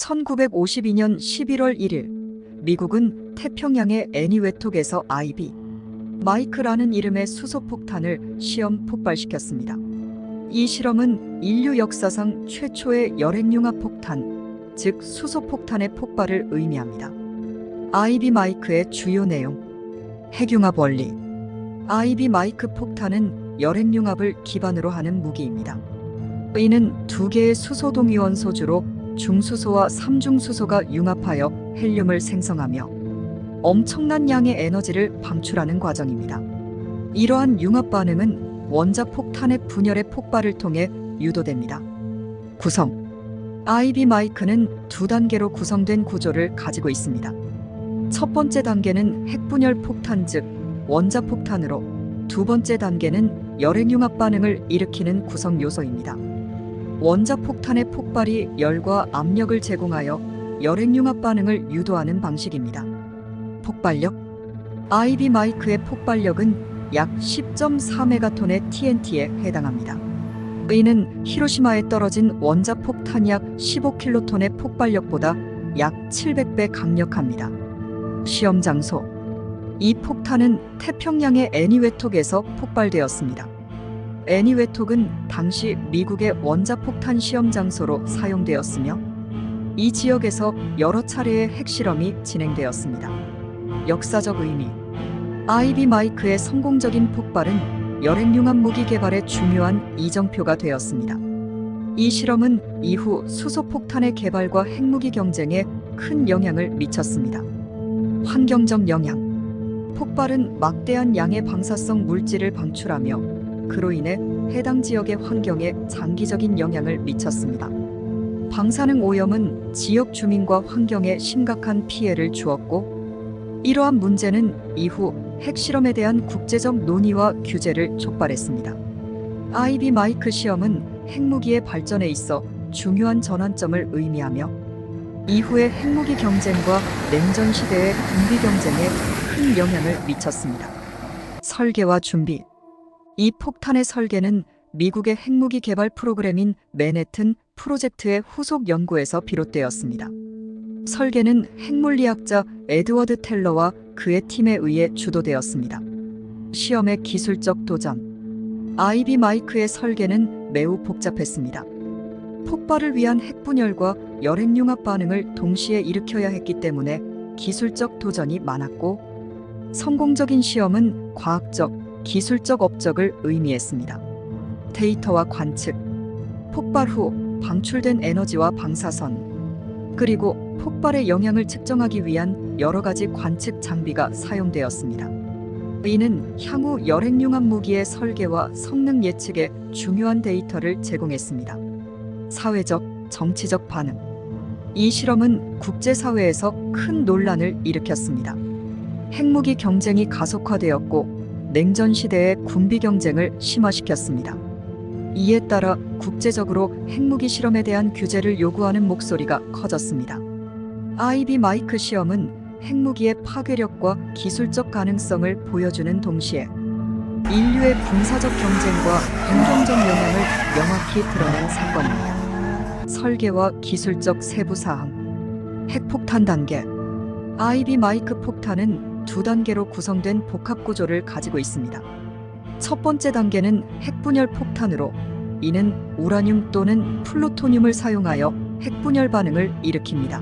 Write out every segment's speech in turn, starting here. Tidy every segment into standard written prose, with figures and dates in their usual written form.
1952년 11월 1일, 미국은 태평양의 애니웨톡에서 아이비 마이크라는 이름의 수소폭탄을 시험 폭발시켰습니다. 이 실험은 인류 역사상 최초의 열핵융합 폭탄, 즉 수소폭탄의 폭발을 의미합니다. 아이비 마이크의 주요 내용. 핵융합 원리. 아이비 마이크 폭탄은 열핵융합을 기반으로 하는 무기입니다. 이는 두 개의 수소 동위원소 주로 중수소와 삼중수소가 융합하여 헬륨을 생성하며 엄청난 양의 에너지를 방출하는 과정입니다. 이러한 융합 반응은 원자 폭탄의 분열의 폭발을 통해 유도됩니다. 구성. 아이비 마이크는 두 단계로 구성된 구조를 가지고 있습니다. 첫 번째 단계는 핵분열 폭탄 즉 원자 폭탄으로, 두 번째 단계는 열핵융합 반응을 일으키는 구성 요소입니다. 원자 폭탄의 폭발이 열과 압력을 제공하여 열핵융합 반응을 유도하는 방식입니다. 폭발력. 아이비 마이크의 폭발력은 약 10.4메가톤의 TNT에 해당합니다. 이는 히로시마에 떨어진 원자 폭탄 약 15킬로톤의 폭발력보다 약 700배 강력합니다. 시험 장소. 이 폭탄은 태평양의 애니웨톡에서 폭발되었습니다. 애니웨톡은 당시 미국의 원자폭탄 시험 장소로 사용되었으며 이 지역에서 여러 차례의 핵실험이 진행되었습니다. 역사적 의미. 아이비 마이크의 성공적인 폭발은 열핵융합 무기 개발의 중요한 이정표가 되었습니다. 이 실험은 이후 수소폭탄의 개발과 핵무기 경쟁에 큰 영향을 미쳤습니다. 환경적 영향. 폭발은 막대한 양의 방사성 물질을 방출하며 그로 인해 해당 지역의 환경에 장기적인 영향을 미쳤습니다. 방사능 오염은 지역 주민과 환경에 심각한 피해를 주었고, 이러한 문제는 이후 핵실험에 대한 국제적 논의와 규제를 촉발했습니다. 아이비 마이크 시험은 핵무기의 발전에 있어 중요한 전환점을 의미하며 이후의 핵무기 경쟁과 냉전 시대의 군비 경쟁에 큰 영향을 미쳤습니다. 설계와 준비. 이 폭탄의 설계는 미국의 핵무기 개발 프로그램인 맨해튼 프로젝트의 후속 연구에서 비롯되었습니다. 설계는 핵물리학자 에드워드 텔러와 그의 팀에 의해 주도되었습니다. 시험의 기술적 도전. 아이비 마이크의 설계는 매우 복잡했습니다. 폭발을 위한 핵분열과 열핵융합 반응을 동시에 일으켜야 했기 때문에 기술적 도전이 많았고, 성공적인 시험은 과학적, 기술적 업적을 의미했습니다. 데이터와 관측. 폭발 후 방출된 에너지와 방사선, 그리고 폭발의 영향을 측정하기 위한 여러 가지 관측 장비가 사용되었습니다. 이는 향후 열핵융합 무기의 설계와 성능 예측에 중요한 데이터를 제공했습니다. 사회적, 정치적 반응. 이 실험은 국제사회에서 큰 논란을 일으켰습니다. 핵무기 경쟁이 가속화되었고 냉전 시대의 군비 경쟁을 심화시켰습니다. 이에 따라 국제적으로 핵무기 실험에 대한 규제를 요구하는 목소리가 커졌습니다. 아이비 마이크 시험은 핵무기의 파괴력과 기술적 가능성을 보여주는 동시에 인류의 군사적 경쟁과 환경적 영향을 명확히 드러낸 사건입니다. 설계와 기술적 세부사항. 핵폭탄 단계. 아이비 마이크 폭탄은 두 단계로 구성된 복합 구조를 가지고 있습니다. 첫 번째 단계는 핵분열 폭탄으로, 이는 우라늄 또는 플루토늄을 사용하여 핵분열 반응을 일으킵니다.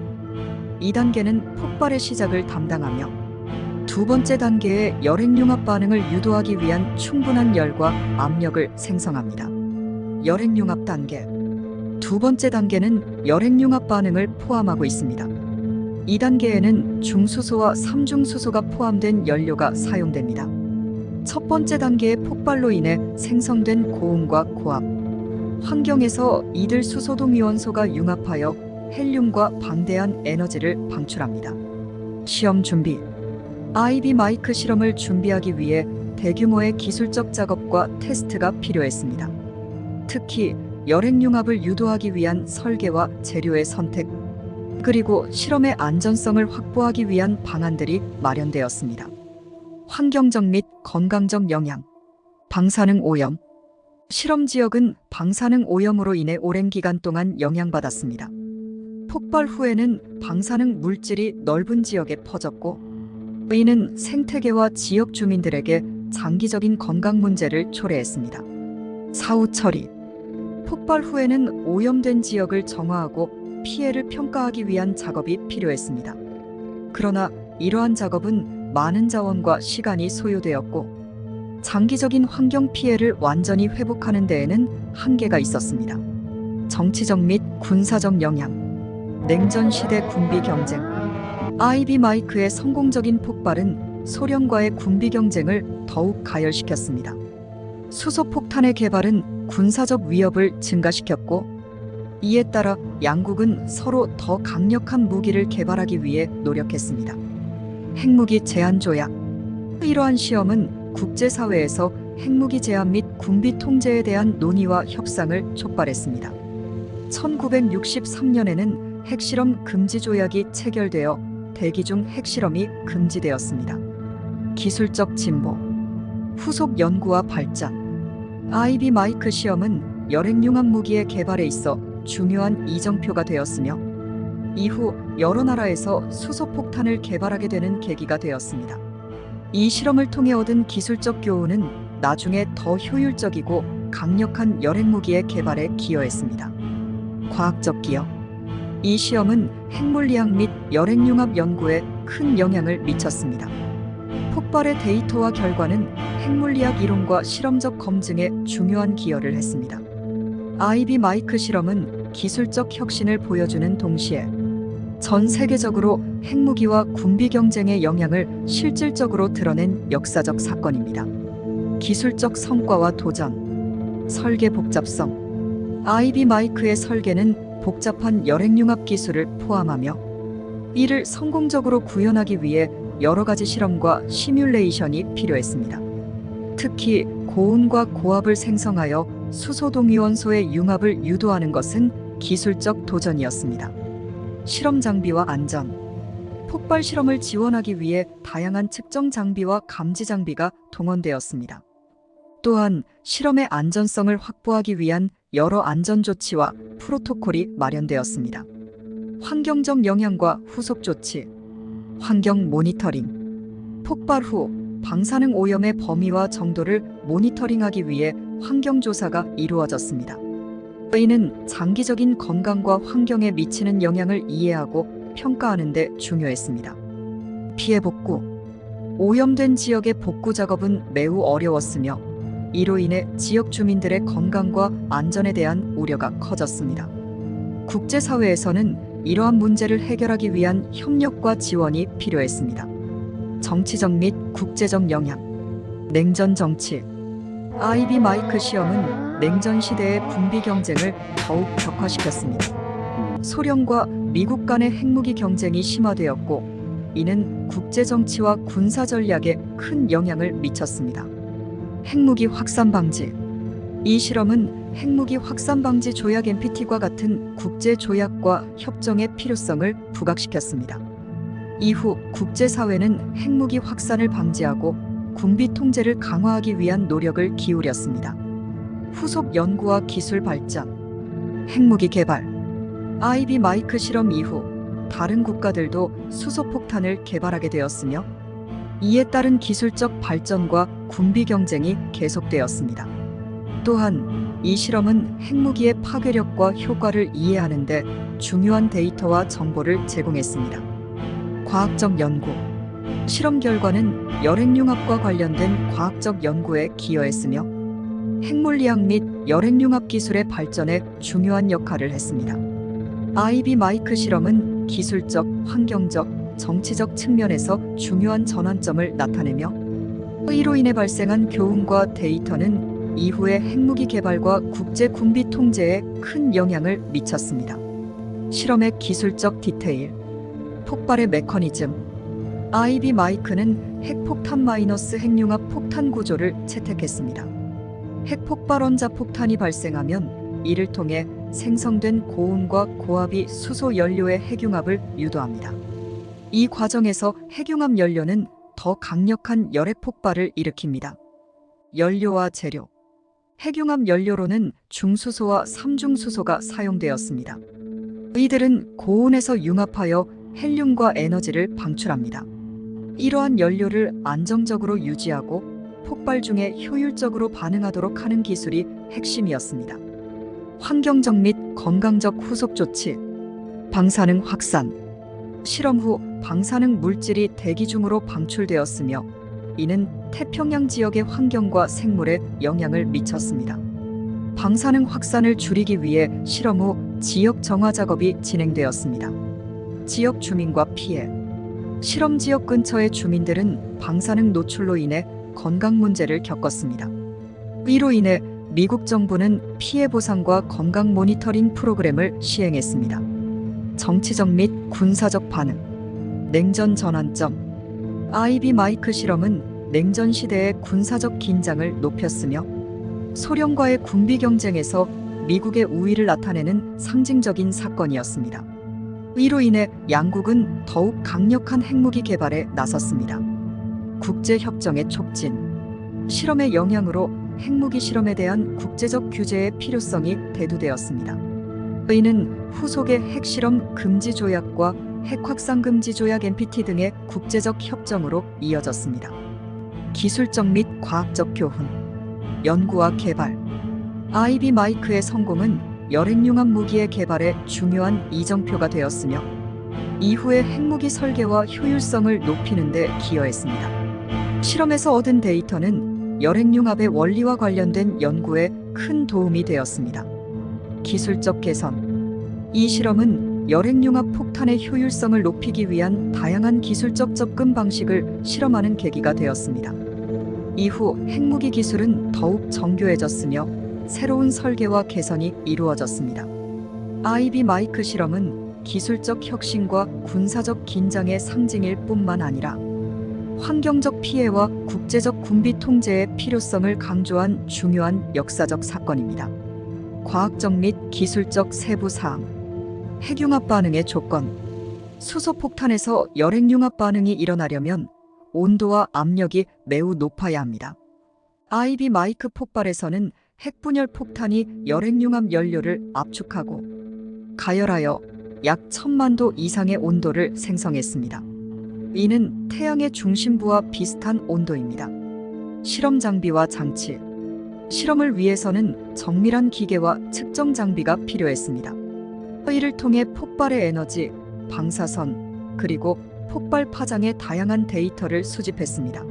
이 단계는 폭발의 시작을 담당하며 두 번째 단계의 열핵융합 반응을 유도하기 위한 충분한 열과 압력을 생성합니다. 열핵융합 단계. 두 번째 단계는 열핵융합 반응을 포함하고 있습니다. 이 단계에는 중수소와 삼중수소가 포함된 연료가 사용됩니다. 첫 번째 단계의 폭발로 인해 생성된 고온과 고압, 환경에서 이들 수소동위원소가 융합하여 헬륨과 방대한 에너지를 방출합니다. 시험 준비. 아이비 마이크 실험을 준비하기 위해 대규모의 기술적 작업과 테스트가 필요했습니다. 특히 열핵융합을 유도하기 위한 설계와 재료의 선택, 그리고 실험의 안전성을 확보하기 위한 방안들이 마련되었습니다. 환경적 및 건강적 영향. 방사능 오염. 실험 지역은 방사능 오염으로 인해 오랜 기간 동안 영향받았습니다. 폭발 후에는 방사능 물질이 넓은 지역에 퍼졌고, 이는 생태계와 지역 주민들에게 장기적인 건강 문제를 초래했습니다. 사후 처리. 폭발 후에는 오염된 지역을 정화하고 피해를 평가하기 위한 작업이 필요했습니다. 그러나 이러한 작업은 많은 자원과 시간이 소요되었고, 장기적인 환경 피해를 완전히 회복하는 데에는 한계가 있었습니다. 정치적 및 군사적 영향. 냉전 시대 군비 경쟁. 아이비 마이크의 성공적인 폭발은 소련과의 군비 경쟁을 더욱 가열시켰습니다. 수소폭탄의 개발은 군사적 위협을 증가시켰고, 이에 따라 양국은 서로 더 강력한 무기를 개발하기 위해 노력했습니다. 핵무기 제한 조약. 이러한 시험은 국제사회에서 핵무기 제한 및 군비 통제에 대한 논의와 협상을 촉발했습니다. 1963년에는 핵실험 금지 조약이 체결되어 대기 중 핵실험이 금지되었습니다. 기술적 진보. 후속 연구와 발전. 아이비 마이크 시험은 열핵융합 무기의 개발에 있어 중요한 이정표가 되었으며, 이후 여러 나라에서 수소폭탄을 개발하게 되는 계기가 되었습니다. 이 실험을 통해 얻은 기술적 교훈은 나중에 더 효율적이고 강력한 열핵무기의 개발에 기여했습니다. 과학적 기여. 이 시험은 핵물리학 및 열핵융합 연구에 큰 영향을 미쳤습니다. 폭발의 데이터와 결과는 핵물리학 이론과 실험적 검증에 중요한 기여를 했습니다. 아이비 마이크 실험은 기술적 혁신을 보여주는 동시에 전 세계적으로 핵무기와 군비 경쟁의 영향을 실질적으로 드러낸 역사적 사건입니다. 기술적 성과와 도전. 설계 복잡성. 아이비 마이크의 설계는 복잡한 열핵융합 기술을 포함하며, 이를 성공적으로 구현하기 위해 여러 가지 실험과 시뮬레이션이 필요했습니다. 특히 고온과 고압을 생성하여 수소 동위원소의 융합을 유도하는 것은 기술적 도전이었습니다. 실험 장비와 안전. 폭발 실험을 지원하기 위해 다양한 측정 장비와 감지 장비가 동원되었습니다. 또한 실험의 안전성을 확보하기 위한 여러 안전 조치와 프로토콜이 마련되었습니다. 환경적 영향과 후속 조치. 환경 모니터링. 폭발 후 방사능 오염의 범위와 정도를 모니터링하기 위해 환경조사가 이루어졌습니다. 이는 장기적인 건강과 환경에 미치는 영향을 이해하고 평가하는 데 중요했습니다. 피해 복구. 오염된 지역의 복구 작업은 매우 어려웠으며, 이로 인해 지역 주민들의 건강과 안전에 대한 우려가 커졌습니다. 국제사회에서는 이러한 문제를 해결하기 위한 협력과 지원이 필요했습니다. 정치적 및 국제적 영향. 냉전 정치. 아이비 마이크 시험은 냉전 시대의 군비 경쟁을 더욱 격화시켰습니다. 소련과 미국 간의 핵무기 경쟁이 심화되었고, 이는 국제 정치와 군사 전략에 큰 영향을 미쳤습니다. 핵무기 확산 방지. 이 실험은 핵무기 확산 방지 조약 NPT과 같은 국제 조약과 협정의 필요성을 부각시켰습니다. 이후 국제사회는 핵무기 확산을 방지하고 군비 통제를 강화하기 위한 노력을 기울였습니다. 후속 연구와 기술 발전. 핵무기 개발. 아이비 마이크 실험 이후 다른 국가들도 수소폭탄을 개발하게 되었으며, 이에 따른 기술적 발전과 군비 경쟁이 계속되었습니다. 또한 이 실험은 핵무기의 파괴력과 효과를 이해하는 데 중요한 데이터와 정보를 제공했습니다. 과학적 연구. 실험 결과는 열핵융합과 관련된 과학적 연구에 기여했으며, 핵물리학 및 열핵융합 기술의 발전에 중요한 역할을 했습니다. 아이비 마이크 실험은 기술적, 환경적, 정치적 측면에서 중요한 전환점을 나타내며, 이로 인해 발생한 교훈과 데이터는 이후의 핵무기 개발과 국제 군비 통제에 큰 영향을 미쳤습니다. 실험의 기술적 디테일. 폭발의 메커니즘. 아이비 마이크는 핵폭탄 마이너스 핵융합 폭탄 구조를 채택했습니다. 핵폭발 원자 폭탄이 발생하면 이를 통해 생성된 고온과 고압이 수소 연료의 핵융합을 유도합니다. 이 과정에서 핵융합 연료는 더 강력한 열핵 폭발을 일으킵니다. 연료와 재료. 핵융합 연료로는 중수소와 삼중수소가 사용되었습니다. 이들은 고온에서 융합하여 헬륨과 에너지를 방출합니다. 이러한 연료를 안정적으로 유지하고 폭발 중에 효율적으로 반응하도록 하는 기술이 핵심이었습니다. 환경적 및 건강적 후속 조치, 방사능 확산. 실험 후 방사능 물질이 대기 중으로 방출되었으며 이는 태평양 지역의 환경과 생물에 영향을 미쳤습니다. 방사능 확산을 줄이기 위해 실험 후 지역 정화 작업이 진행되었습니다. 지역 주민과 피해. 실험 지역 근처의 주민들은 방사능 노출로 인해 건강 문제를 겪었습니다. 이로 인해 미국 정부는 피해 보상과 건강 모니터링 프로그램을 시행했습니다. 정치적 및 군사적 반응. 냉전 전환점. 아이비 마이크 실험은 냉전 시대의 군사적 긴장을 높였으며 소련과의 군비 경쟁에서 미국의 우위를 나타내는 상징적인 사건이었습니다. 이로 인해 양국은 더욱 강력한 핵무기 개발에 나섰습니다. 국제협정의 촉진. 실험의 영향으로 핵무기 실험에 대한 국제적 규제의 필요성이 대두되었습니다. 이는 후속의 핵실험 금지 조약과 핵확산 금지 조약 NPT 등의 국제적 협정으로 이어졌습니다. 기술적 및 과학적 교훈. 연구와 개발. 아이비 마이크의 성공은 열핵융합 무기의 개발에 중요한 이정표가 되었으며 이후의 핵무기 설계와 효율성을 높이는 데 기여했습니다. 실험에서 얻은 데이터는 열핵융합의 원리와 관련된 연구에 큰 도움이 되었습니다. 기술적 개선. 이 실험은 열핵융합 폭탄의 효율성을 높이기 위한 다양한 기술적 접근 방식을 실험하는 계기가 되었습니다. 이후 핵무기 기술은 더욱 정교해졌으며 새로운 설계와 개선이 이루어졌습니다. 아이비 마이크 실험은 기술적 혁신과 군사적 긴장의 상징일 뿐만 아니라 환경적 피해와 국제적 군비 통제의 필요성을 강조한 중요한 역사적 사건입니다. 과학적 및 기술적 세부 사항. 핵융합 반응의 조건. 수소폭탄에서 열핵융합 반응이 일어나려면 온도와 압력이 매우 높아야 합니다. 아이비 마이크 폭발에서는 핵분열 폭탄이 열핵융합 연료를 압축하고 가열하여 약 1000만 도 이상의 온도를 생성했습니다. 이는 태양의 중심부와 비슷한 온도입니다. 실험 장비와 장치. 실험을 위해서는 정밀한 기계와 측정 장비가 필요했습니다. 이를 통해 폭발의 에너지, 방사선, 그리고 폭발 파장의 다양한 데이터를 수집했습니다.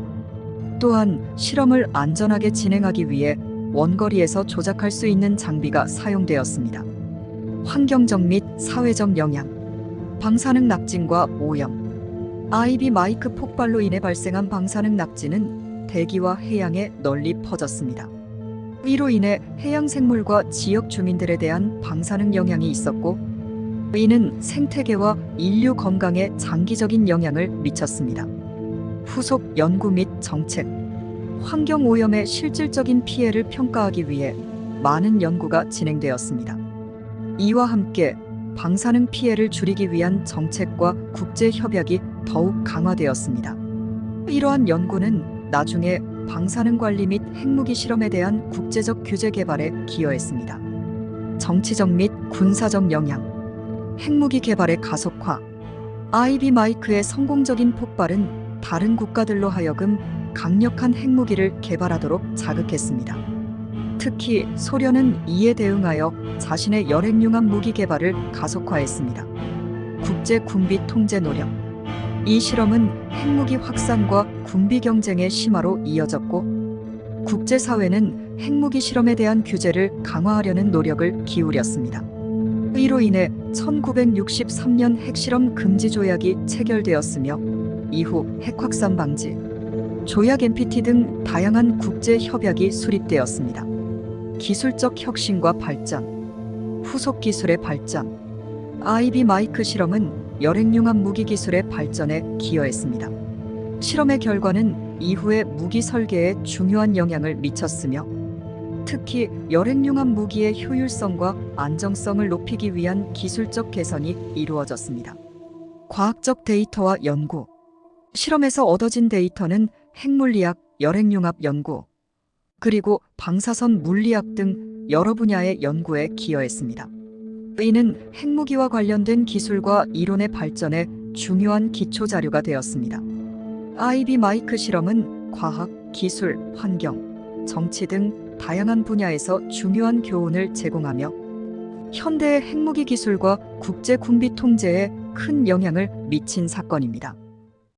또한 실험을 안전하게 진행하기 위해 원거리에서 조작할 수 있는 장비가 사용되었습니다. 환경적 및 사회적 영향. 방사능 낙진과 오염. 아이비 마이크 폭발로 인해 발생한 방사능 낙진은 대기와 해양에 널리 퍼졌습니다. 이로 인해 해양 생물과 지역 주민들에 대한 방사능 영향이 있었고 이는 생태계와 인류 건강에 장기적인 영향을 미쳤습니다. 후속 연구 및 정책. 환경 오염의 실질적인 피해를 평가하기 위해 많은 연구가 진행되었습니다. 이와 함께 방사능 피해를 줄이기 위한 정책과 국제 협약이 더욱 강화되었습니다. 이러한 연구는 나중에 방사능 관리 및 핵무기 실험에 대한 국제적 규제 개발에 기여했습니다. 정치적 및 군사적 영향. 핵무기 개발의 가속화. 아이비 마이크의 성공적인 폭발은 다른 국가들로 하여금 강력한 핵무기를 개발하도록 자극했습니다. 특히 소련은 이에 대응하여 자신의 열핵융합 무기 개발을 가속화했습니다. 국제 군비 통제 노력. 이 실험은 핵무기 확산과 군비 경쟁의 심화로 이어졌고 국제사회는 핵무기 실험에 대한 규제를 강화하려는 노력을 기울였습니다. 이로 인해 1963년 핵실험 금지 조약이 체결되었으며 이후 핵확산 방지 조약 NPT 등 다양한 국제 협약이 수립되었습니다. 기술적 혁신과 발전. 후속 기술의 발전. 아이비 마이크 실험은 열핵융합 무기 기술의 발전에 기여했습니다. 실험의 결과는 이후의 무기 설계에 중요한 영향을 미쳤으며 특히 열핵융합 무기의 효율성과 안정성을 높이기 위한 기술적 개선이 이루어졌습니다. 과학적 데이터와 연구. 실험에서 얻어진 데이터는 핵물리학, 열핵융합 연구, 그리고 방사선 물리학 등 여러 분야의 연구에 기여했습니다. 이는 핵무기와 관련된 기술과 이론의 발전에 중요한 기초 자료가 되었습니다. 아이비 마이크 실험은 과학, 기술, 환경, 정치 등 다양한 분야에서 중요한 교훈을 제공하며 현대의 핵무기 기술과 국제 군비 통제에 큰 영향을 미친 사건입니다.